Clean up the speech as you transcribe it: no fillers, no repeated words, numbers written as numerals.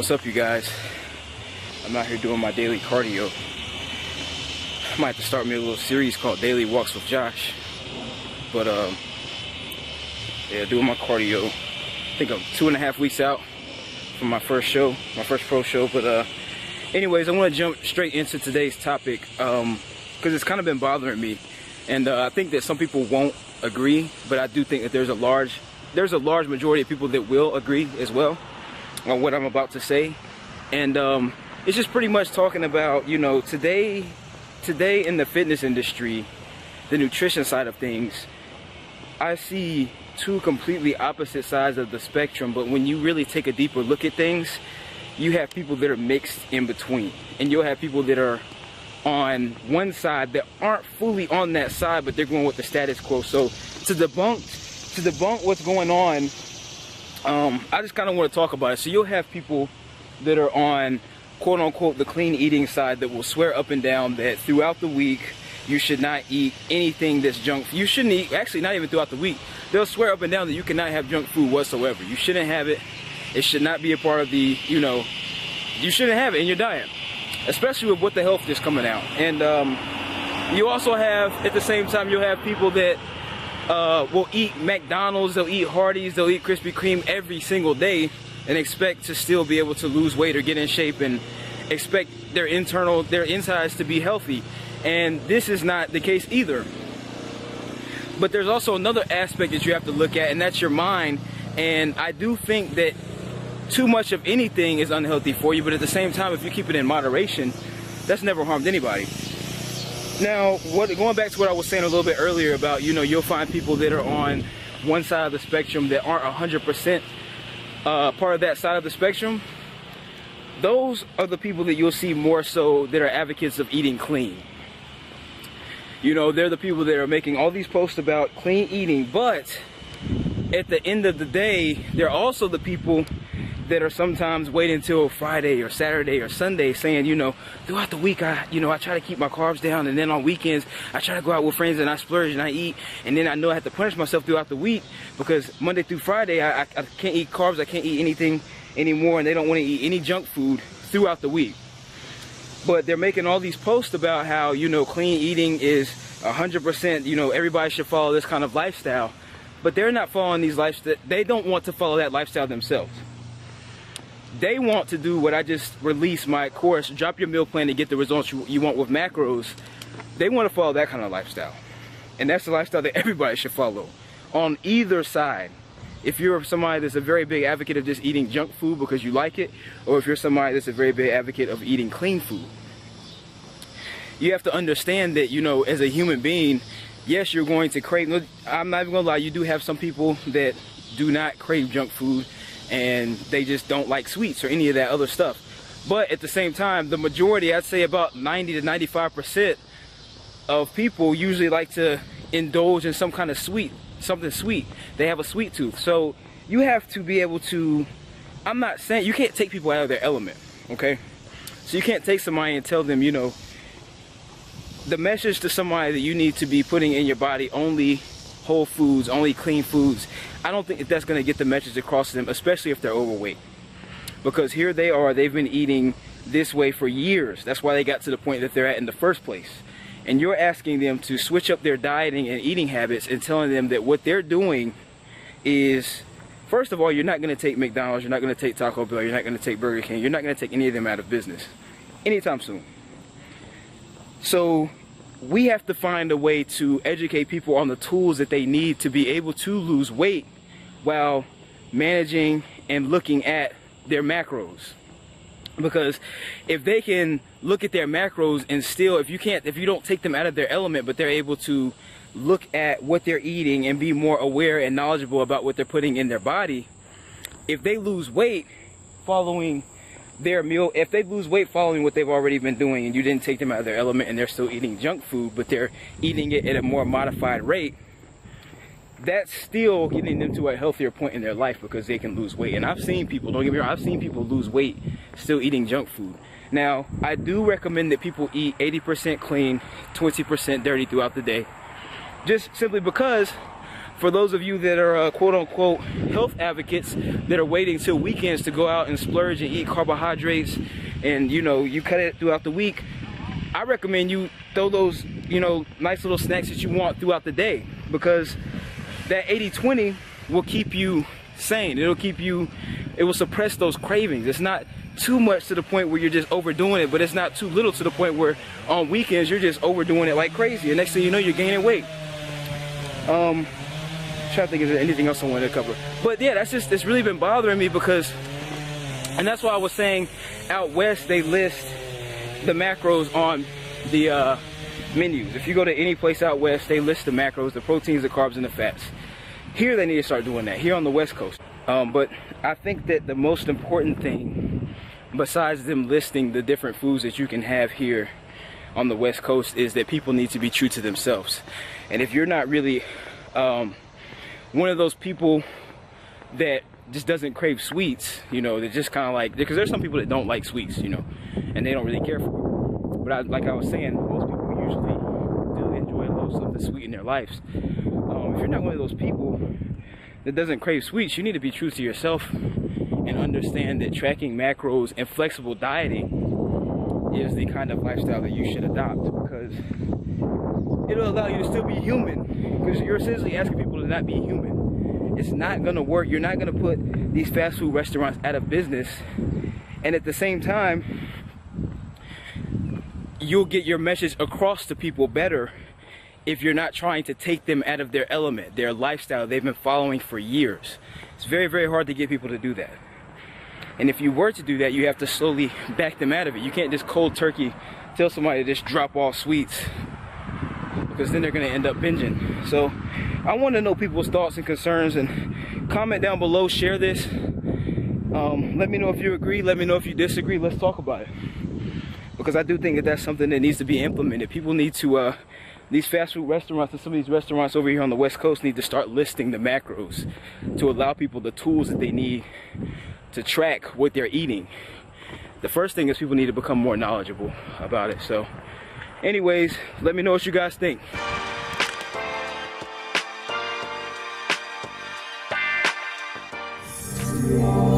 What's up, you guys? I'm out here doing my daily cardio. I might have to start me a little series called Daily Walks with Josh. But yeah, doing my cardio. I think I'm 2.5 weeks out from my first show, my first pro show. But anyways, I want to jump straight into today's topic because it's kind of been bothering me, and I think that some people won't agree, but I do think that there's a large majority of people that will agree as well on what I'm about to say. And it's just pretty much talking about, you know, today in the fitness industry, the nutrition side of things, I see two completely opposite sides of the spectrum. But when you really take a deeper look at things, you have people that are mixed in between, and you'll have people that are on one side that aren't fully on that side, but they're going with the status quo. So to debunk what's going on, I just kind of want to talk about it. So you'll have people that are on quote unquote the clean eating side that will swear up and down that throughout the week you should not eat anything that's junk. You shouldn't eat, actually not even throughout the week. They'll swear up and down that you cannot have junk food whatsoever. You shouldn't have it. It should not be a part of the, you know, you shouldn't have it in your diet, especially with what the health is coming out. And you also have, at the same time, you'll have people that will eat McDonald's, they'll eat Hardee's, they'll eat Krispy Kreme every single day and expect to still be able to lose weight or get in shape and expect their insides to be healthy. And this is not the case either. But there's also another aspect that you have to look at, and that's your mind. And I do think that too much of anything is unhealthy for you, but at the same time, if you keep it in moderation, that's never harmed anybody. Now, going back to what I was saying a little bit earlier about, you know, you'll find people that are on one side of the spectrum that aren't 100% part of that side of the spectrum. Those are the people that you'll see more so that are advocates of eating clean. You know, they're the people that are making all these posts about clean eating, but at the end of the day, they're also the people that are sometimes waiting until Friday or Saturday or Sunday saying, you know, throughout the week, I try to keep my carbs down, and then on weekends, I try to go out with friends and I splurge and I eat, and then I know I have to punish myself throughout the week because Monday through Friday, I can't eat carbs, I can't eat anything anymore, and they don't want to eat any junk food throughout the week. But they're making all these posts about how, you know, clean eating is 100%, you know, everybody should follow this kind of lifestyle. But they're not following these lifestyles. They don't want to follow that lifestyle themselves. They want to do what I just released my course, Drop Your Meal Plan to Get the Results You Want with Macros. They want to follow that kind of lifestyle. And that's the lifestyle that everybody should follow on either side. If you're somebody that's a very big advocate of just eating junk food because you like it, or if you're somebody that's a very big advocate of eating clean food, you have to understand that, you know, as a human being, yes, you're going to crave. I'm not even gonna lie, you do have some people that do not crave junk food and they just don't like sweets or any of that other stuff. But at the same time, the majority, I'd say about 90 to 95% of people usually like to indulge in some kind of something sweet. They have a sweet tooth. So you have to be able to, I'm not saying, you can't take people out of their element, okay? So you can't take somebody and tell them, you know, the message to somebody that you need to be putting in your body only whole foods, only clean foods. I don't think that's going to get the message across to them, especially if they're overweight. Because here they are, they've been eating this way for years. That's why they got to the point that they're at in the first place. And you're asking them to switch up their dieting and eating habits and telling them that what they're doing is, first of all, you're not going to take McDonald's, you're not going to take Taco Bell, you're not going to take Burger King, you're not going to take any of them out of business anytime soon. So we have to find a way to educate people on the tools that they need to be able to lose weight while managing and looking at their macros. Because if they can look at their macros and still, if you don't take them out of their element, but they're able to look at what they're eating and be more aware and knowledgeable about what they're putting in their body, if they lose weight following their meal, if they lose weight following what they've already been doing and you didn't take them out of their element and they're still eating junk food, but they're eating it at a more modified rate, that's still getting them to a healthier point in their life because they can lose weight. And I've seen people, don't get me wrong, I've seen people lose weight still eating junk food. Now, I do recommend that people eat 80% clean, 20% dirty throughout the day. Just simply because for those of you that are quote-unquote health advocates that are waiting till weekends to go out and splurge and eat carbohydrates, and you know, you cut it throughout the week, I recommend you throw those, you know, nice little snacks that you want throughout the day, because that 80-20 will keep you sane. It will suppress those cravings. It's not too much to the point where you're just overdoing it, but it's not too little to the point where on weekends you're just overdoing it like crazy, and next thing you know, you're gaining weight. Trying to think, is there anything else I wanted to cover? But yeah, it's really been bothering me, because, and that's why I was saying out west they list the macros on the menus. If you go to any place out west, they list the macros, the proteins, the carbs, and the fats. Here they need to start doing that, here on the West Coast. But I think that the most important thing, besides them listing the different foods that you can have here on the West Coast, is that people need to be true to themselves. And if you're not really one of those people that just doesn't crave sweets, you know, that just kind of like, because there's some people that don't like sweets, you know, and they don't really care for it. But like I was saying, most people usually do enjoy a little something sweet in their lives. If you're not one of those people that doesn't crave sweets, you need to be true to yourself and understand that tracking macros and flexible dieting is the kind of lifestyle that you should adopt, because it'll allow you to still be human, because you're essentially asking people to not be human. It's not gonna work. You're not gonna put these fast food restaurants out of business, and at the same time you'll get your message across to people better if you're not trying to take them out of their element, their lifestyle they've been following for years. It's very, very hard to get people to do that. And if you were to do that, you have to slowly back them out of it. You can't just cold turkey tell somebody to just drop all sweets, because then they're gonna end up binging. So I want to know people's thoughts and concerns, and comment down below, share this. Let me know if you agree, let me know if you disagree, let's talk about it. Because I do think that that's something that needs to be implemented. People need to, these fast food restaurants and some of these restaurants over here on the West Coast need to start listing the macros to allow people the tools that they need to track what they're eating. The first thing is people need to become more knowledgeable about it. So anyways, let me know what you guys think. Yeah.